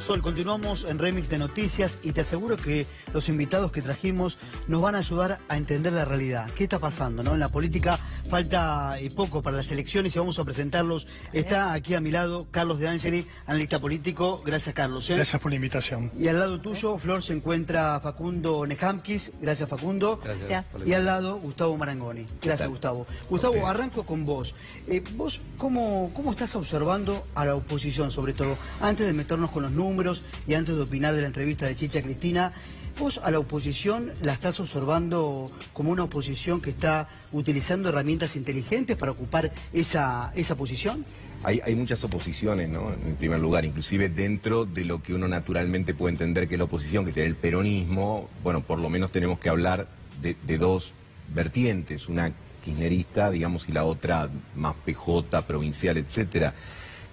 Sol, continuamos en Remix de Noticias y te aseguro que los invitados que trajimos nos van a ayudar a entender la realidad. ¿Qué está pasando, no? En la política falta poco para las elecciones y vamos a presentarlos. Está aquí a mi lado Carlos De Angeli, analista político. Gracias, Carlos. Gracias por la invitación. Y al lado tuyo, Flor, se encuentra Facundo Nejamquis. Gracias, Facundo. Gracias. Y al lado, Gustavo Marangoni. Gracias, Gustavo. Gustavo, arranco con vos. ¿Vos cómo estás observando a la oposición, sobre todo? Antes de meternos con los números y antes de opinar de la entrevista de Chicha Cristina, ¿vos a la oposición la estás observando como una oposición que está utilizando herramientas inteligentes para ocupar esa posición? Hay muchas oposiciones, ¿no? En primer lugar, inclusive dentro de lo que uno naturalmente puede entender que es la oposición, que sería el peronismo. Bueno, por lo menos tenemos que hablar de dos vertientes, una kirchnerista, digamos, y la otra más PJ, provincial, etcétera,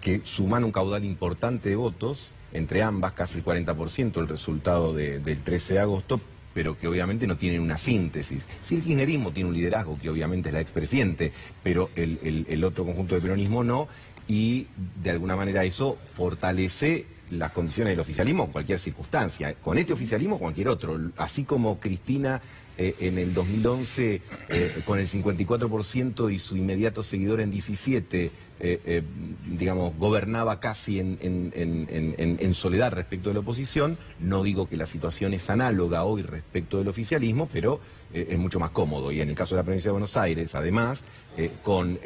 que suman un caudal importante de votos, entre ambas casi el 40% el resultado del 13 de agosto, pero que obviamente no tienen una síntesis. Sí, el kirchnerismo tiene un liderazgo, que obviamente es la expresidente, pero el otro conjunto de peronismo no, y de alguna manera eso fortalece las condiciones del oficialismo en cualquier circunstancia, con este oficialismo o cualquier otro, así como Cristina en el 2011 con el 54% y su inmediato seguidor en 17, digamos, gobernaba casi en soledad respecto de la oposición. No digo que la situación es análoga hoy respecto del oficialismo, pero es mucho más cómodo. Y en el caso de la provincia de Buenos Aires, además, con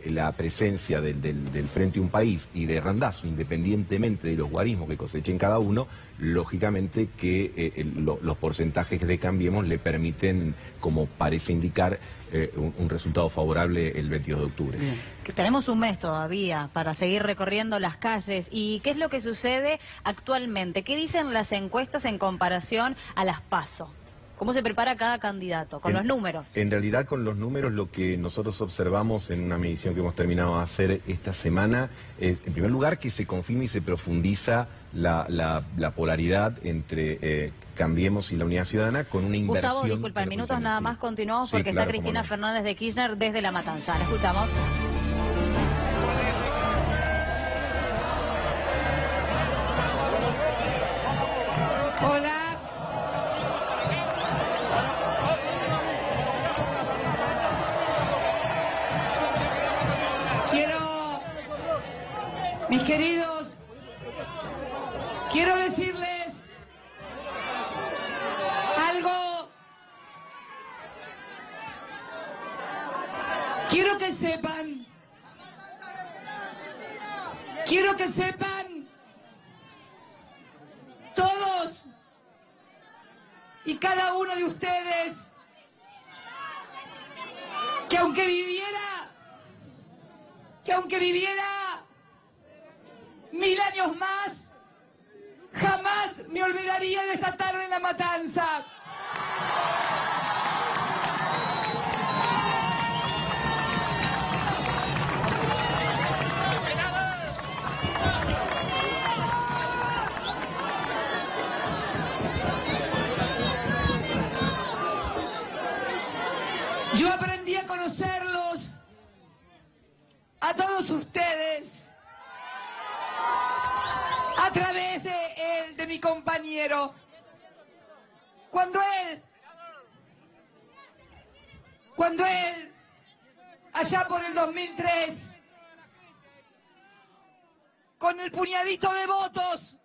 la presencia del Frente Un País y de Randazzo, independientemente de los guarismos que cosechen cada uno, lógicamente que los porcentajes de Cambiemos le permiten, como parece indicar, un resultado favorable el 22 de octubre. Bien. Que tenemos un mes todavía para seguir recorriendo las calles. ¿Y qué es lo que sucede actualmente? ¿Qué dicen las encuestas en comparación a las PASO? ¿Cómo se prepara cada candidato? Con los números. En realidad, con los números, lo que nosotros observamos en una medición que hemos terminado de hacer esta semana, en primer lugar, que se confirma y se profundiza la polaridad entre Cambiemos y la Unidad Ciudadana, con una inversión... Gustavo, disculpa, en minutos nada más continuamos, sí, porque claro, está Cristina Fernández de Kirchner desde La Matanza. ¿La escuchamos? Hola. Mis queridos, quiero decirles algo. Quiero que sepan todos y cada uno de ustedes que aunque viviera 1000 años más, jamás me olvidaría de esta tarde en La Matanza. Yo aprendí a conocerlos, a todos ustedes, a través de mi compañero. Cuando él, allá por el 2003, con el puñadito de votos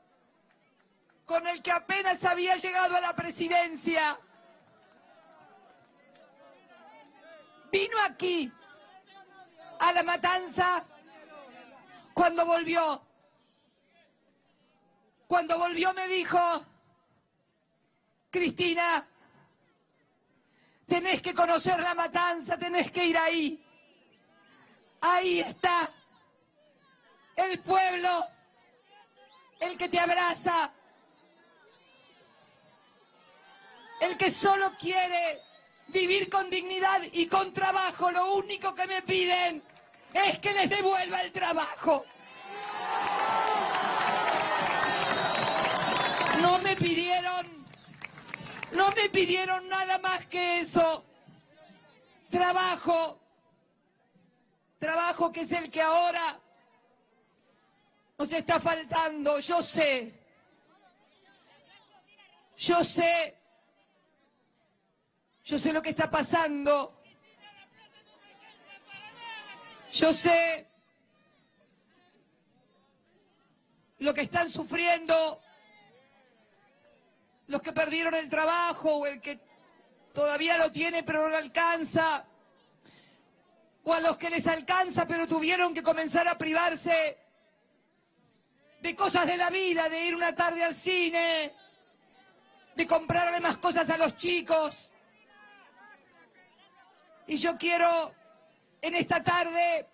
con el que apenas había llegado a la presidencia, vino aquí, a La Matanza, cuando volvió me dijo: Cristina, tenés que conocer La Matanza, tenés que ir ahí. Ahí está el pueblo, el que te abraza, el que solo quiere vivir con dignidad y con trabajo. Lo único que me piden es que les devuelva el trabajo. No me pidieron nada más que eso. Trabajo que es el que ahora nos está faltando. Yo sé Yo sé lo que está pasando. Yo sé lo que están sufriendo los que perdieron el trabajo o el que todavía lo tiene pero no lo alcanza, o a los que les alcanza pero tuvieron que comenzar a privarse de cosas de la vida, de ir una tarde al cine, de comprarle más cosas a los chicos. Y yo quiero en esta tarde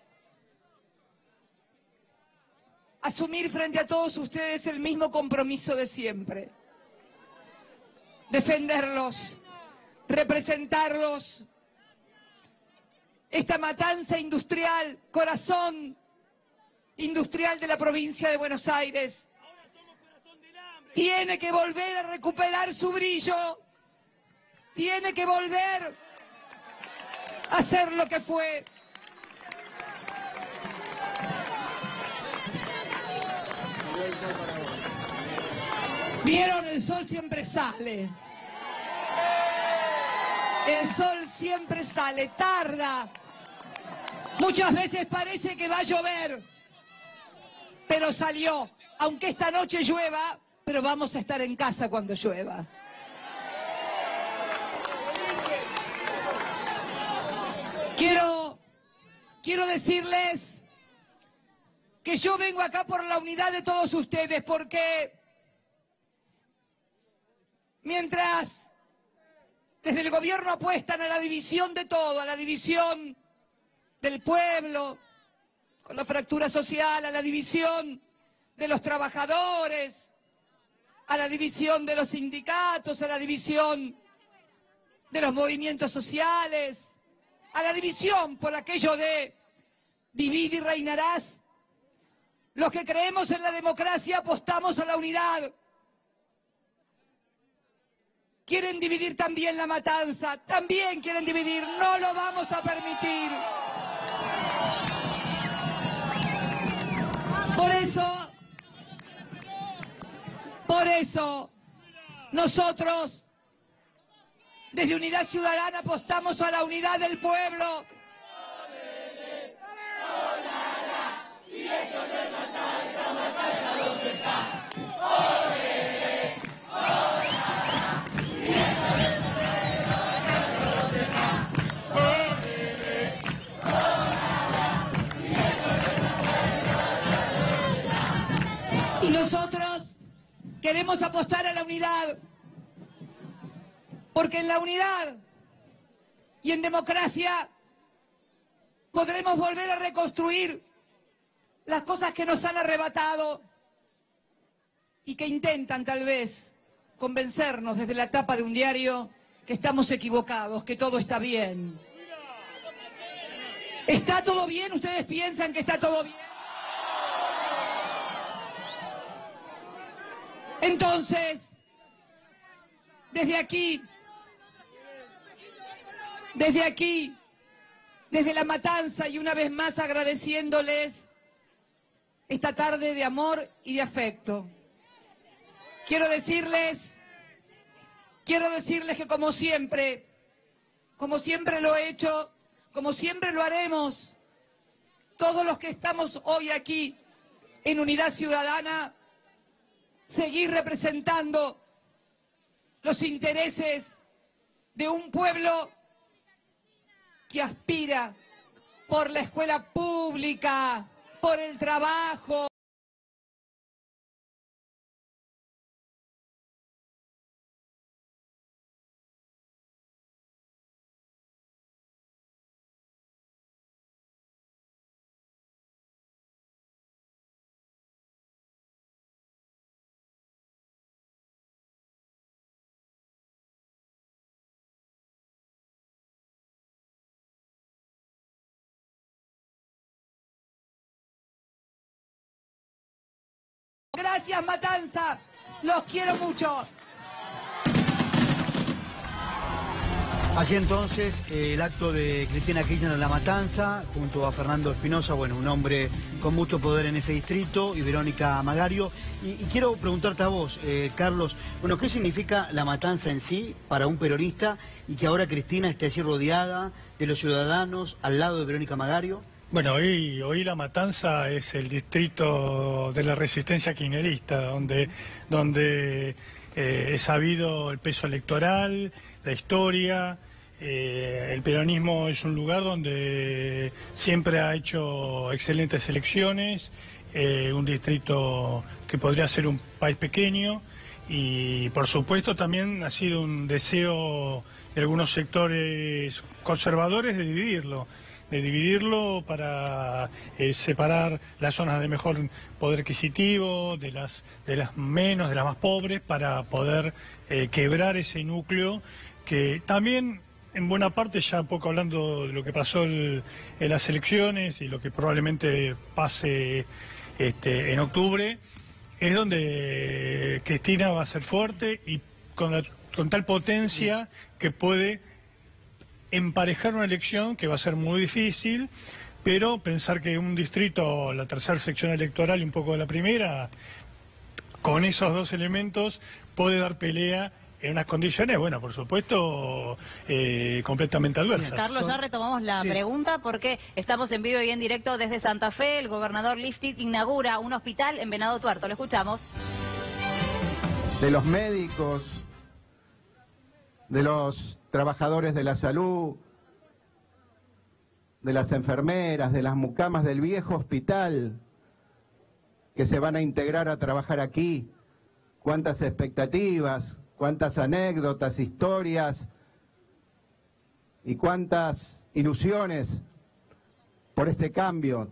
asumir frente a todos ustedes el mismo compromiso de siempre. Defenderlos, representarlos. Esta matanza industrial, corazón industrial de la provincia de Buenos Aires, tiene que volver a recuperar su brillo, tiene que volver a ser lo que fue. ¿Vieron? El sol siempre sale. El sol siempre sale, tarda. Muchas veces parece que va a llover, pero salió. Aunque esta noche llueva, pero vamos a estar en casa cuando llueva. Quiero decirles que yo vengo acá por la unidad de todos ustedes, porque mientras desde el gobierno apuestan a la división de todo, a la división del pueblo, con la fractura social, a la división de los trabajadores, a la división de los sindicatos, a la división de los movimientos sociales, a la división por aquello de divide y reinarás. Los que creemos en la democracia apostamos a la unidad. Quieren dividir también la matanza, también quieren dividir, no lo vamos a permitir. Por eso, nosotros, desde Unidad Ciudadana, apostamos a la unidad del pueblo. Y nosotros queremos apostar a la unidad, porque en la unidad y en democracia podremos volver a reconstruir las cosas que nos han arrebatado y que intentan tal vez convencernos desde la tapa de un diario que estamos equivocados, que todo está bien. ¿Está todo bien? ¿Ustedes piensan que está todo bien? Entonces, desde aquí, desde La Matanza, y una vez más agradeciéndoles esta tarde de amor y de afecto, quiero decirles que como siempre lo he hecho, como siempre lo haremos, todos los que estamos hoy aquí en Unidad Ciudadana, seguir representando los intereses de un pueblo que aspira por la escuela pública, por el trabajo. Gracias, Matanza. Los quiero mucho. Así entonces, el acto de Cristina Kirchner en La Matanza, junto a Fernando Espinosa, bueno, un hombre con mucho poder en ese distrito, y Verónica Magario. Y quiero preguntarte a vos, Carlos, bueno, ¿qué significa La Matanza en sí para un peronista y que ahora Cristina esté así rodeada de los ciudadanos al lado de Verónica Magario? Bueno, hoy La Matanza es el distrito de la resistencia kirchnerista, donde es sabido el peso electoral, la historia. El peronismo es un lugar donde siempre ha hecho excelentes elecciones, un distrito que podría ser un país pequeño, y por supuesto también ha sido un deseo de algunos sectores conservadores de dividirlo para separar las zonas de mejor poder adquisitivo de las más pobres, para poder quebrar ese núcleo que también, en buena parte, ya un poco hablando de lo que pasó en las elecciones y lo que probablemente pase en octubre, es donde Cristina va a ser fuerte y con tal potencia que puede emparejar una elección que va a ser muy difícil, pero pensar que un distrito, la tercera sección electoral y un poco de la primera, con esos dos elementos puede dar pelea en unas condiciones, bueno, por supuesto, completamente adversas. Carlos, ya retomamos la pregunta porque estamos en vivo y en directo desde Santa Fe. El gobernador Lifchit inaugura un hospital en Venado Tuerto. Lo escuchamos. De los médicos, de los trabajadores de la salud, de las enfermeras, de las mucamas del viejo hospital que se van a integrar a trabajar aquí. Cuántas expectativas, cuántas anécdotas, historias y cuántas ilusiones por este cambio.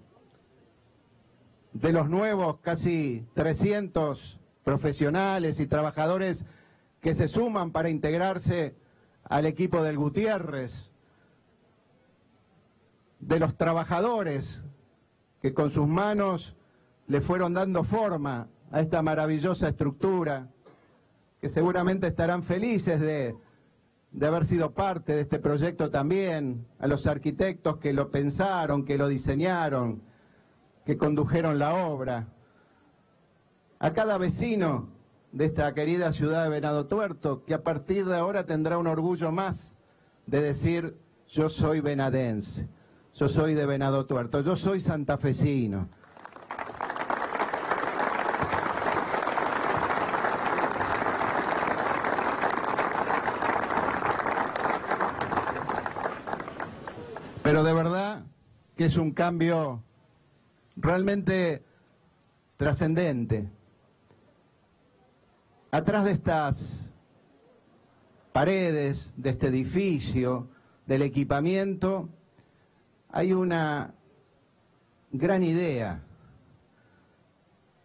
De los nuevos casi 300 profesionales y trabajadores que se suman para integrarse al equipo del Gutiérrez, de los trabajadores que con sus manos le fueron dando forma a esta maravillosa estructura, que seguramente estarán felices de haber sido parte de este proyecto también, a los arquitectos que lo pensaron, que lo diseñaron, que condujeron la obra, a cada vecino de esta querida ciudad de Venado Tuerto, que a partir de ahora tendrá un orgullo más de decir: yo soy venadense, yo soy de Venado Tuerto, yo soy santafesino. Pero de verdad que es un cambio realmente trascendente. Atrás de estas paredes, de este edificio, del equipamiento, hay una gran idea.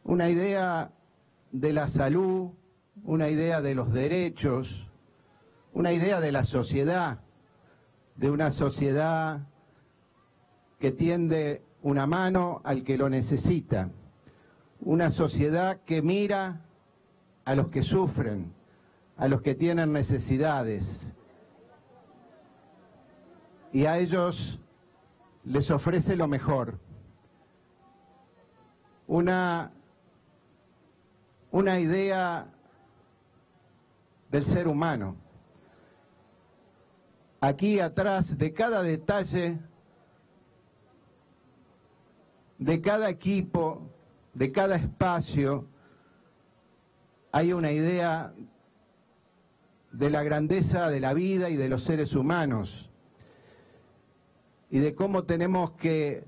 Una idea de la salud, una idea de los derechos, una idea de la sociedad, de una sociedad que tiende una mano al que lo necesita, una sociedad que mira a los que sufren, a los que tienen necesidades, y a ellos les ofrece lo mejor. Una idea del ser humano. Aquí atrás de cada detalle, de cada equipo, de cada espacio, hay una idea de la grandeza de la vida y de los seres humanos, y de cómo tenemos que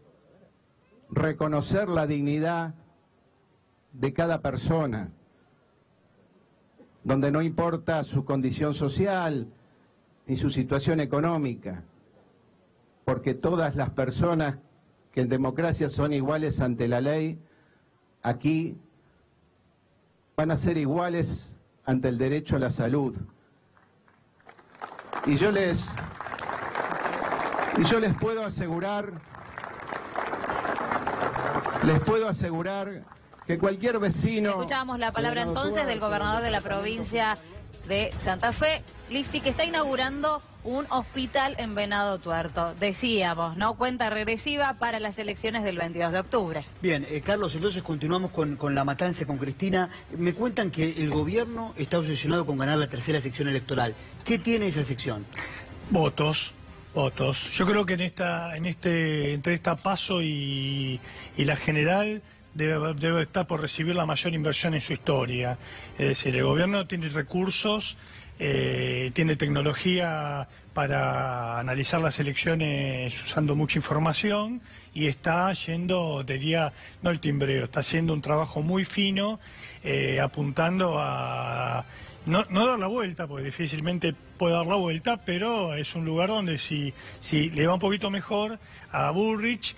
reconocer la dignidad de cada persona, donde no importa su condición social ni su situación económica, porque todas las personas que en democracia son iguales ante la ley, aquí van a ser iguales ante el derecho a la salud. Y yo les puedo asegurar que cualquier vecino... Escuchábamos la palabra entonces del gobernador de la provincia de Santa Fe, Lifchit, que está inaugurando un hospital en Venado Tuerto. Decíamos, ¿no? Cuenta regresiva para las elecciones del 22 de octubre. Bien, Carlos, entonces continuamos con la matanza con Cristina. Me cuentan que el gobierno está obsesionado con ganar la tercera sección electoral. ¿Qué tiene esa sección? Votos. Yo creo que entre esta PASO y la general debe estar por recibir la mayor inversión en su historia. Es decir, el gobierno tiene recursos, tiene tecnología para analizar las elecciones usando mucha información y está yendo, diría, no el timbreo, está haciendo un trabajo muy fino, apuntando a no dar la vuelta, porque difícilmente puede dar la vuelta, pero es un lugar donde si le va un poquito mejor a Bullrich,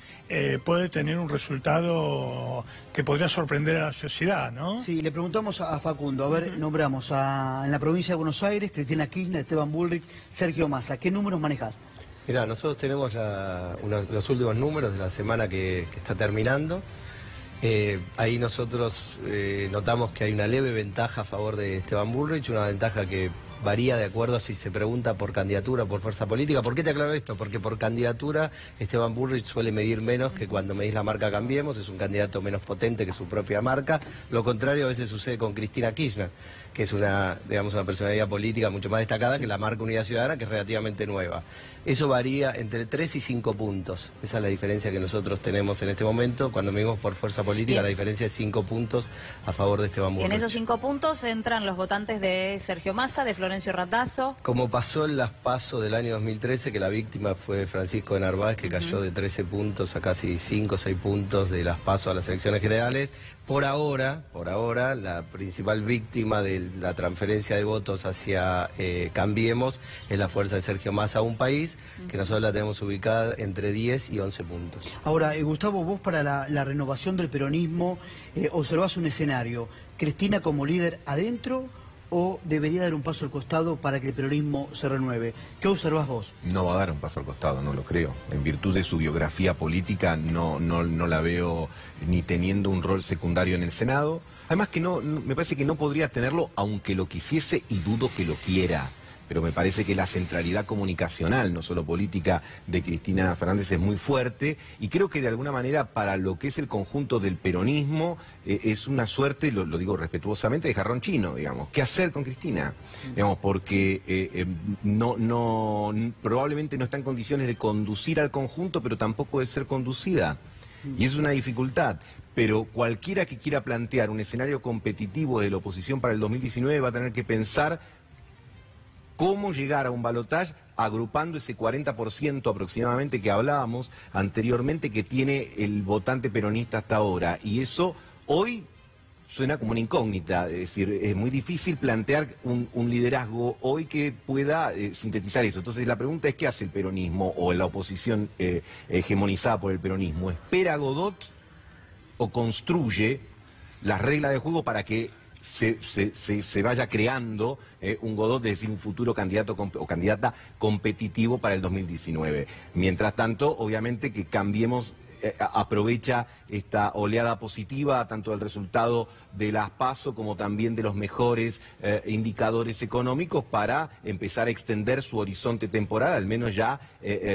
puede tener un resultado que podría sorprender a la sociedad, ¿no? Sí, le preguntamos a Facundo, a ver, nombramos en la provincia de Buenos Aires, Cristina Kirchner, Esteban Bullrich, Sergio Massa. ¿Qué números manejás? Mirá, nosotros tenemos los últimos números de la semana que está terminando. Ahí nosotros notamos que hay una leve ventaja a favor de Esteban Bullrich, una ventaja que varía de acuerdo a si se pregunta por candidatura o por fuerza política. ¿Por qué te aclaro esto? Porque por candidatura Esteban Bullrich suele medir menos que cuando medís la marca Cambiemos, es un candidato menos potente que su propia marca. Lo contrario a veces sucede con Cristina Kirchner, que es una personalidad política mucho más destacada que la marca Unidad Ciudadana, que es relativamente nueva. Eso varía entre 3 y 5 puntos. Esa es la diferencia que nosotros tenemos en este momento. Cuando medimos por fuerza política, bien, la diferencia es 5 puntos a favor de Esteban Bullrich. Y en esos 5 puntos entran los votantes de Sergio Massa, de Florencio Randazzo. Como pasó en las PASO del año 2013, que la víctima fue Francisco de Narváez, que cayó de 13 puntos a casi 5 o 6 puntos de las PASO a las elecciones generales. Por ahora, la principal víctima de la transferencia de votos hacia Cambiemos es la fuerza de Sergio Massa a un país, que nosotros la tenemos ubicada entre 10 y 11 puntos. Ahora, Gustavo, vos para la renovación del peronismo observás un escenario. ¿Cristina como líder adentro o debería dar un paso al costado para que el peronismo se renueve? ¿Qué observás vos? No va a dar un paso al costado, no lo creo. En virtud de su biografía política no la veo ni teniendo un rol secundario en el Senado. Además que me parece que no podría tenerlo aunque lo quisiese y dudo que lo quiera. Pero me parece que la centralidad comunicacional, no solo política, de Cristina Fernández es muy fuerte y creo que de alguna manera para lo que es el conjunto del peronismo es una suerte, lo digo respetuosamente, de jarrón chino, digamos. ¿Qué hacer con Cristina? Digamos, porque probablemente no está en condiciones de conducir al conjunto, pero tampoco de ser conducida. Y es una dificultad. Pero cualquiera que quiera plantear un escenario competitivo de la oposición para el 2019 va a tener que pensar cómo llegar a un balotaje agrupando ese 40% aproximadamente que hablábamos anteriormente que tiene el votante peronista hasta ahora. Y eso hoy suena como una incógnita, es decir, es muy difícil plantear un liderazgo hoy que pueda sintetizar eso. Entonces la pregunta es, ¿qué hace el peronismo o la oposición hegemonizada por el peronismo? ¿Espera a Godot o construye las reglas de juego para que se vaya creando un Godot, es decir, un futuro candidato o candidata competitivo para el 2019? Mientras tanto, obviamente que Cambiemos aprovecha esta oleada positiva, tanto del resultado de las PASO como también de los mejores indicadores económicos, para empezar a extender su horizonte temporal. Al menos ya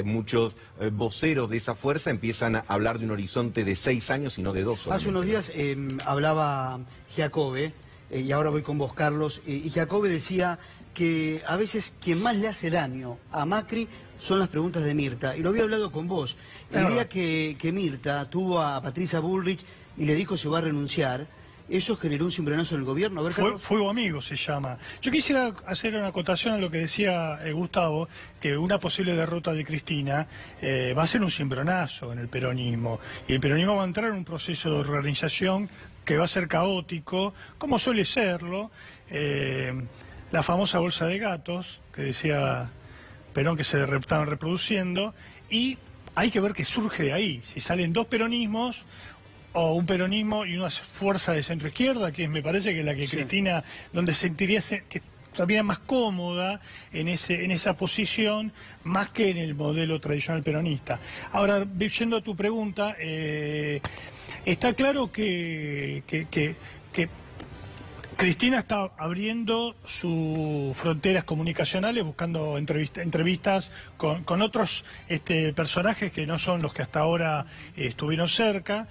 muchos voceros de esa fuerza empiezan a hablar de un horizonte de 6 años y no de 2 solamente. Hace unos días hablaba Giacobbe, y ahora voy con vos, Carlos, y Giacobbe decía que a veces quien más le hace daño a Macri son las preguntas de Mirta, y lo había hablado con vos. El día que Mirta tuvo a Patricia Bullrich y le dijo se va a renunciar, eso generó un cimbronazo en el gobierno. A ver, Fuego Amigo se llama. Yo quisiera hacer una acotación a lo que decía Gustavo, que una posible derrota de Cristina va a ser un cimbronazo en el peronismo, y el peronismo va a entrar en un proceso de organización que va a ser caótico, como suele serlo. La famosa bolsa de gatos, que decía Perón que se estaban reproduciendo, y hay que ver qué surge de ahí, si salen dos peronismos, o un peronismo y una fuerza de centro-izquierda, que me parece que es la que sí, Cristina, donde sentiría que todavía más cómoda en esa posición, más que en el modelo tradicional peronista. Ahora, yendo a tu pregunta, está claro que Cristina está abriendo sus fronteras comunicacionales, buscando entrevistas con otros personajes que no son los que hasta ahora estuvieron cerca.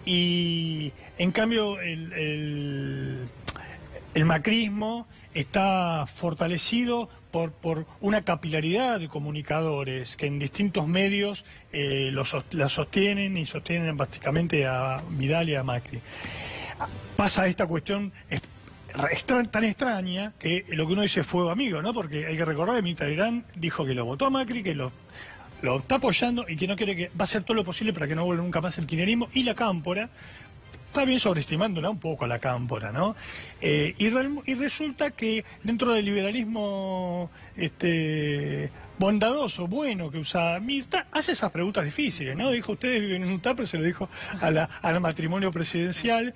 Y en cambio el macrismo está fortalecido por una capilaridad de comunicadores que en distintos medios la sostienen y sostienen básicamente a Vidal y a Macri. Pasa esta cuestión tan extraña que lo que uno dice fuego amigo, ¿no? Porque hay que recordar que Mitterrand dijo que lo votó a Macri, que lo está apoyando y que no quiere va a hacer todo lo posible para que no vuelva nunca más el kirchnerismo, y la cámpora está bien sobreestimándola un poco a la cámpora, ¿no? Y resulta que dentro del liberalismo bondadoso, bueno, que usa Mirta, hace esas preguntas difíciles, ¿no? Dijo, ustedes viven en un tupper, se lo dijo al matrimonio presidencial.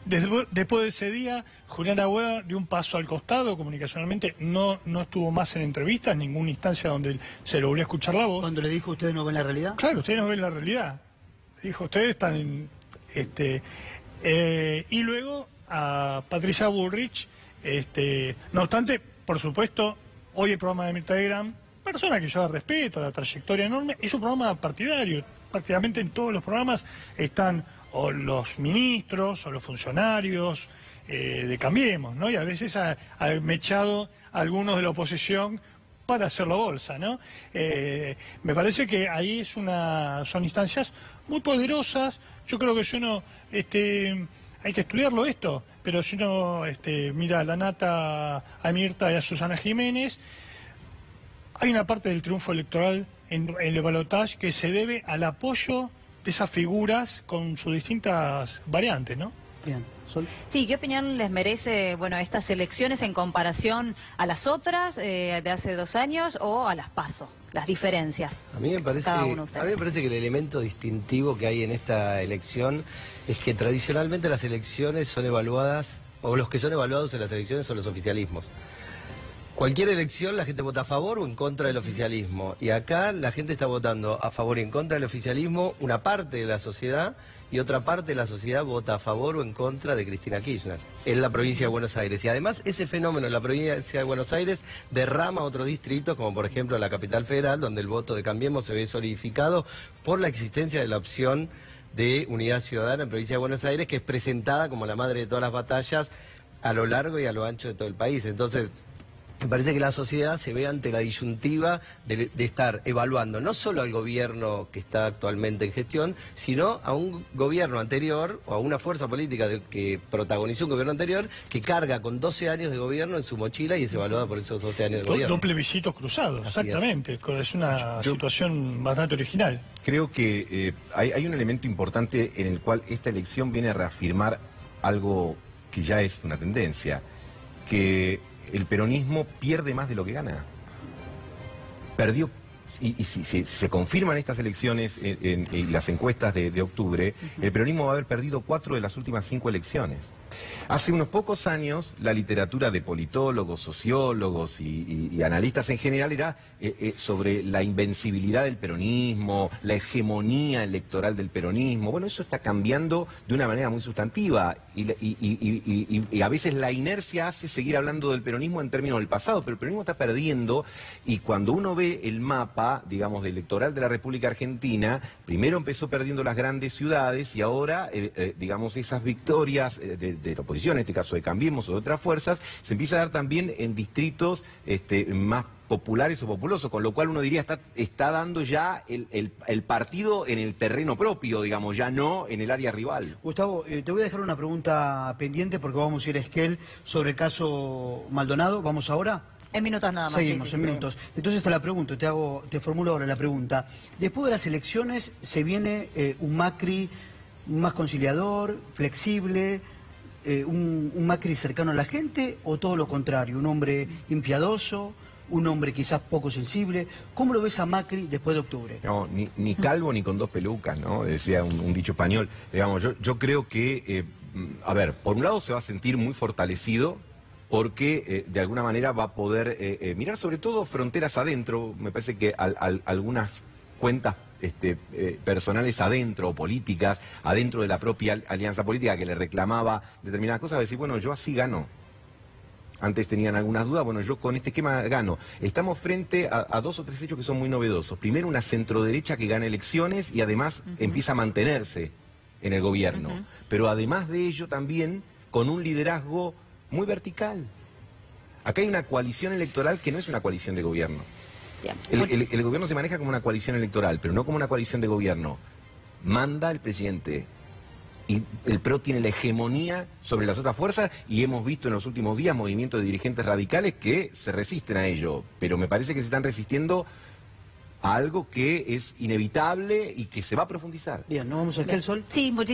Después de ese día, Julián Agüeda dio un paso al costado, comunicacionalmente no estuvo más en entrevistas, en ninguna instancia donde se lo volvió a escuchar la voz. Cuando le dijo, ¿ustedes no ven la realidad? Claro, ustedes no ven la realidad. Dijo, ustedes están en... y luego a Patricia Bullrich, no obstante, por supuesto, hoy el programa de Mirta Legrand, persona que yo respeto, la trayectoria enorme, es un programa partidario. Prácticamente en todos los programas están o los ministros o los funcionarios de Cambiemos, ¿no? Y a veces ha mechado a algunos de la oposición para hacerlo bolsa, ¿no? Me parece que ahí son instancias muy poderosas. Yo creo que si uno hay que estudiarlo esto, pero si uno mira a la Nata, a Mirta y a Susana Jiménez, hay una parte del triunfo electoral en el balotaje que se debe al apoyo de esas figuras con sus distintas variantes, ¿no? Bien. Sol. Sí, ¿qué opinión les merece, bueno, estas elecciones en comparación a las otras de hace 2 años o a las PASO? Las diferencias. A mí me parece que el elemento distintivo que hay en esta elección es que tradicionalmente las elecciones son evaluadas, o los que son evaluados en las elecciones son los oficialismos. Cualquier elección la gente vota a favor o en contra del oficialismo. Y acá la gente está votando a favor y en contra del oficialismo, una parte de la sociedad, y otra parte de la sociedad vota a favor o en contra de Cristina Kirchner en la provincia de Buenos Aires. Y además ese fenómeno en la provincia de Buenos Aires derrama a otros distritos, como por ejemplo la capital federal, donde el voto de Cambiemos se ve solidificado por la existencia de la opción de Unidad Ciudadana en provincia de Buenos Aires, que es presentada como la madre de todas las batallas a lo largo y a lo ancho de todo el país. Entonces, me parece que la sociedad se ve ante la disyuntiva de estar evaluando no solo al gobierno que está actualmente en gestión, sino a un gobierno anterior o a una fuerza política que protagonizó un gobierno anterior que carga con 12 años de gobierno en su mochila y es evaluada por esos 12 años de gobierno. Dos plebiscitos cruzados, exactamente. Es una situación bastante original. Creo que hay un elemento importante en el cual esta elección viene a reafirmar algo que ya es una tendencia, que el peronismo pierde más de lo que gana. Perdió, y si se confirman estas elecciones en las encuestas de octubre, el peronismo va a haber perdido 4 de las últimas 5 elecciones. Hace unos pocos años, la literatura de politólogos, sociólogos y analistas en general era sobre la invencibilidad del peronismo, la hegemonía electoral del peronismo. Bueno, eso está cambiando de una manera muy sustantiva y a veces la inercia hace seguir hablando del peronismo en términos del pasado, pero el peronismo está perdiendo, y cuando uno ve el mapa, digamos, electoral de la República Argentina, primero empezó perdiendo las grandes ciudades y ahora, digamos, esas victorias de la oposición, en este caso de Cambiemos o de otras fuerzas, se empieza a dar también en distritos más populares o populosos, con lo cual uno diría está dando ya el partido en el terreno propio, digamos, ya no en el área rival. Gustavo, te voy a dejar una pregunta pendiente porque vamos a ir a Esquel sobre el caso Maldonado. ¿Vamos ahora? En minutos nada más. Seguimos, en minutos. Entonces te la pregunto, te formulo ahora la pregunta. Después de las elecciones se viene un Macri más conciliador, flexible, un Macri cercano a la gente, o todo lo contrario, un hombre impiadoso, un hombre quizás poco sensible. ¿Cómo lo ves a Macri después de octubre? No, ni calvo ni con 2 pelucas, ¿no? Decía un dicho español. Digamos, yo creo que, a ver, por un lado se va a sentir muy fortalecido porque de alguna manera va a poder mirar sobre todo fronteras adentro. Me parece que algunas cuentas personales adentro, o políticas, adentro de la propia alianza política que le reclamaba determinadas cosas, decir, bueno, yo así gano. Antes tenían algunas dudas, bueno, yo con este esquema gano. Estamos frente a 2 o 3 hechos que son muy novedosos. Primero, una centroderecha que gana elecciones y además empieza a mantenerse en el gobierno. Pero además de ello también con un liderazgo muy vertical. Acá hay una coalición electoral que no es una coalición de gobierno. El gobierno se maneja como una coalición electoral, pero no como una coalición de gobierno. Manda el presidente. Y el PRO tiene la hegemonía sobre las otras fuerzas y hemos visto en los últimos días movimientos de dirigentes radicales que se resisten a ello, pero me parece que se están resistiendo a algo que es inevitable y que se va a profundizar. Bien, ¿no vamos a Sol? Sí, muchísimas